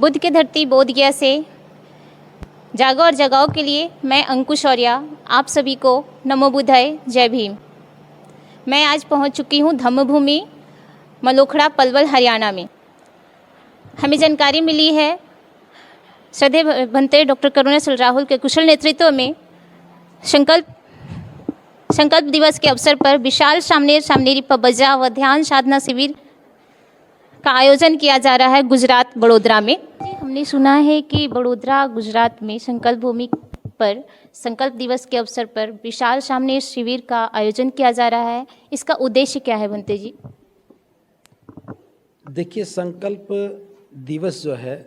बुद्ध के धरती बोधगया से जागो और जगाओ के लिए मैं अंकुश और्या आप सभी को नमो बुद्धाय, जय भीम। मैं आज पहुंच चुकी हूं धम्मभूमि मलोखड़ा पलवल हरियाणा में। हमें जानकारी मिली है श्रद्धेय भंते डॉक्टर करुणा राहुल के कुशल नेतृत्व में संकल्प दिवस के अवसर पर विशाल सामनेरी पबजा व ध्यान साधना शिविर का आयोजन किया जा रहा है गुजरात बड़ोदरा में। हमने सुना है कि बड़ोदरा गुजरात में संकल्प भूमि पर संकल्प दिवस के अवसर पर विशाल सामने शिविर का आयोजन किया जा रहा है। इसका उद्देश्य क्या है भंते जी? देखिए, संकल्प दिवस जो है,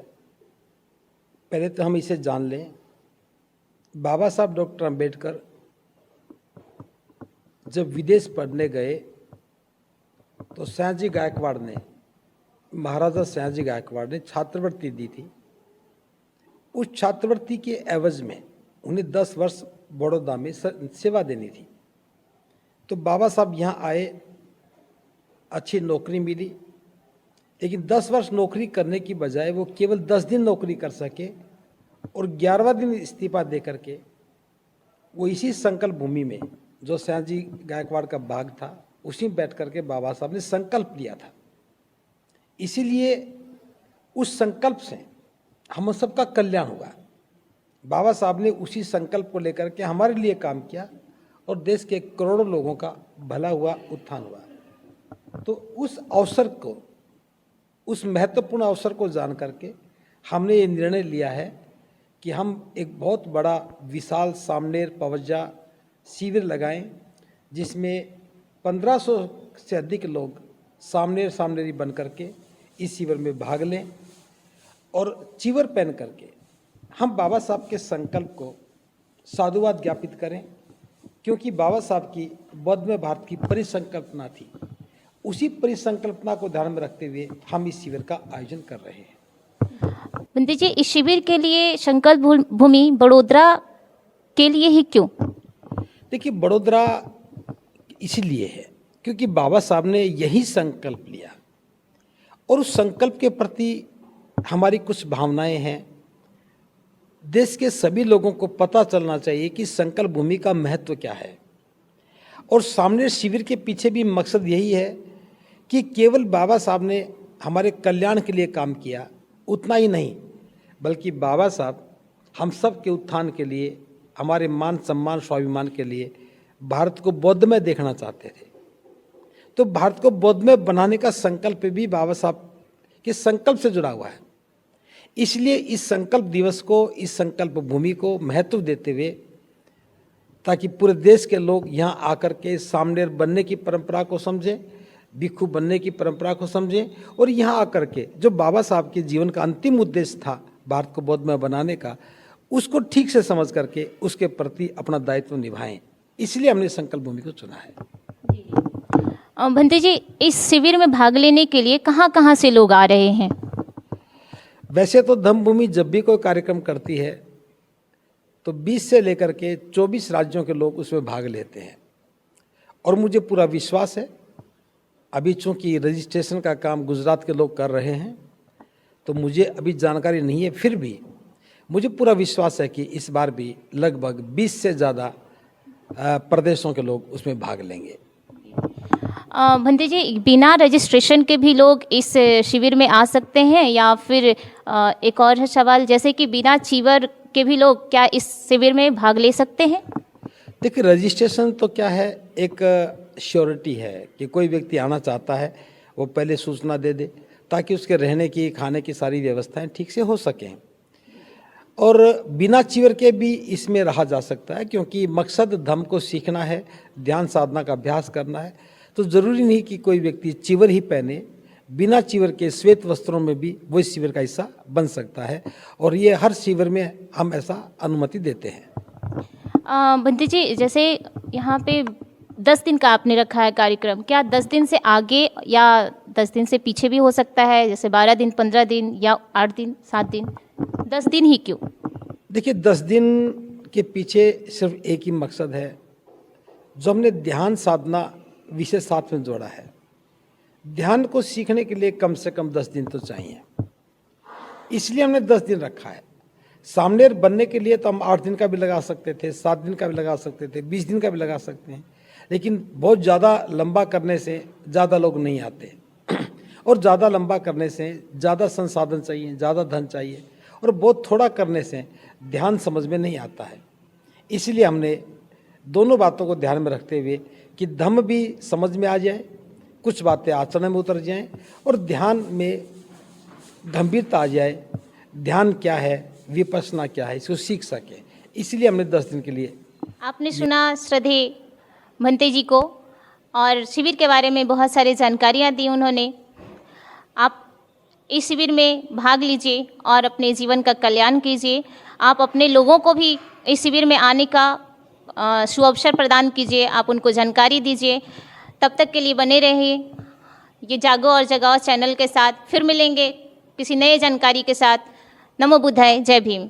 पहले तो हम इसे जान लें। बाबा साहब डॉक्टर अंबेडकर जब विदेश पढ़ने गए तो सयाजी गायकवाड़ ने, महाराजा सयाजी गायकवाड़ ने छात्रवृत्ति दी थी। उस छात्रवृत्ति के एवज में उन्हें 10 वर्ष बड़ौदा में सेवा देनी थी। तो बाबा साहब यहाँ आए, अच्छी नौकरी मिली, लेकिन 10 वर्ष नौकरी करने की बजाय वो केवल 10 दिन नौकरी कर सके और 11वां दिन इस्तीफा दे करके वो इसी संकल्प भूमि में, जो सयाजी गायकवाड़ का बाग था, उसी में बैठ करके बाबा साहब ने संकल्प लिया था। इसीलिए उस संकल्प से हम सबका कल्याण हुआ। बाबा साहब ने उसी संकल्प को लेकर के हमारे लिए काम किया और देश के करोड़ों लोगों का भला हुआ, उत्थान हुआ। तो उस अवसर को, उस महत्वपूर्ण अवसर को जान करके हमने ये निर्णय लिया है कि हम एक बहुत बड़ा विशाल सामनेर पवज्जा शिविर लगाएं, जिसमें 1500 से अधिक लोग सामनेरी बन करके इस शिविर में भाग लें और चिवर पहन करके हम बाबा साहब के संकल्प को साधुवाद ज्ञापित करें, क्योंकि बाबा साहब की बौद्ध में भारत की परिसंकल्पना थी। उसी परिसंकल्पना को ध्यान में रखते हुए हम इस शिविर का आयोजन कर रहे हैं। बंदी जी, इस शिविर के लिए संकल्प भूमि बड़ोदरा के लिए ही क्यों? देखिए, बड़ोदरा इसलिए है क्योंकि बाबा साहब ने यही संकल्प लिया और उस संकल्प के प्रति हमारी कुछ भावनाएं हैं। देश के सभी लोगों को पता चलना चाहिए कि संकल्प भूमि का महत्व क्या है। और सामने शिविर के पीछे भी मकसद यही है कि केवल बाबा साहब ने हमारे कल्याण के लिए काम किया, उतना ही नहीं, बल्कि बाबा साहब हम सब के उत्थान के लिए, हमारे मान सम्मान स्वाभिमान के लिए भारत को बौद्धमय देखना चाहते थे। तो भारत को बौद्धमय बनाने का संकल्प भी बाबा साहब के संकल्प से जुड़ा हुआ है। इसलिए इस संकल्प दिवस को, इस संकल्प भूमि को महत्व देते हुए, ताकि पूरे देश के लोग यहाँ आकर के सामनेर बनने की परंपरा को समझें, भिक्षु बनने की परंपरा को समझें और यहाँ आकर के जो बाबा साहब के जीवन का अंतिम उद्देश्य था भारत को बौद्धमय बनाने का, उसको ठीक से समझ करके उसके प्रति अपना दायित्व निभाएं। इसलिए हमने संकल्प भूमि को चुना है। भंते जी, इस शिविर में भाग लेने के लिए कहाँ से लोग आ रहे हैं? वैसे तो धम्मभूमि जब भी कोई कार्यक्रम करती है तो 20 से लेकर के 24 राज्यों के लोग उसमें भाग लेते हैं और मुझे पूरा विश्वास है, अभी चूंकि रजिस्ट्रेशन का काम गुजरात के लोग कर रहे हैं तो मुझे अभी जानकारी नहीं है, फिर भी मुझे पूरा विश्वास है कि इस बार भी लगभग 20 से ज़्यादा प्रदेशों के लोग उसमें भाग लेंगे। भंते जी, बिना रजिस्ट्रेशन के भी लोग इस शिविर में आ सकते हैं या फिर एक और सवाल, जैसे कि बिना चीवर के भी लोग क्या इस शिविर में भाग ले सकते हैं? देखिए, रजिस्ट्रेशन तो क्या है, एक श्योरिटी है कि कोई व्यक्ति आना चाहता है वो पहले सूचना दे दे ताकि उसके रहने की, खाने की सारी व्यवस्थाएं ठीक से हो सकें। और बिना चिवर के भी इसमें रहा जा सकता है, क्योंकि मकसद धम्म को सीखना है, ध्यान साधना का अभ्यास करना है। तो ज़रूरी नहीं कि कोई व्यक्ति चिवर ही पहने, बिना चिवर के श्वेत वस्त्रों में भी वो इस शिविर का हिस्सा बन सकता है और ये हर शिविर में हम ऐसा अनुमति देते हैं। भंते जी, जैसे यहाँ पे 10 दिन का आपने रखा है कार्यक्रम, क्या 10 दिन से आगे या 10 दिन से पीछे भी हो सकता है, जैसे 12 दिन, 15 दिन या 8 दिन, 7 दिन? 10 दिन ही क्यों? देखिए, 10 दिन के पीछे सिर्फ एक ही मकसद है, जो हमने ध्यान साधना विषय साथ में जोड़ा है। ध्यान को सीखने के लिए कम से कम 10 दिन तो चाहिए। इसलिए हमने 10 दिन रखा है। सामनेर बनने के लिए तो हम 8 दिन का भी लगा सकते थे, 7 दिन का भी लगा सकते थे, 20 दिन का भी लगा सकते हैं, लेकिन बहुत ज़्यादा लंबा करने से ज़्यादा लोग नहीं आते और ज़्यादा लंबा करने से ज़्यादा संसाधन चाहिए, ज़्यादा धन चाहिए, और बहुत थोड़ा करने से ध्यान समझ में नहीं आता है। इसलिए हमने दोनों बातों को ध्यान में रखते हुए कि धम्म भी समझ में आ जाए, कुछ बातें आचरण में उतर जाएं और ध्यान में गंभीरता आ जाए, ध्यान क्या है, विपश्यना क्या है, इसको सीख सके। इसलिए हमने 10 दिन के लिए। आपने सुना श्रद्धेय भंते जी को, और शिविर के बारे में बहुत सारी जानकारियाँ दी उन्होंने। आप इस शिविर में भाग लीजिए और अपने जीवन का कल्याण कीजिए। आप अपने लोगों को भी इस शिविर में आने का सुअवसर प्रदान कीजिए, आप उनको जानकारी दीजिए। तब तक के लिए बने रहिए ये जागो और जगाओ चैनल के साथ। फिर मिलेंगे किसी नए जानकारी के साथ। नमो बुद्धाय, जय भीम।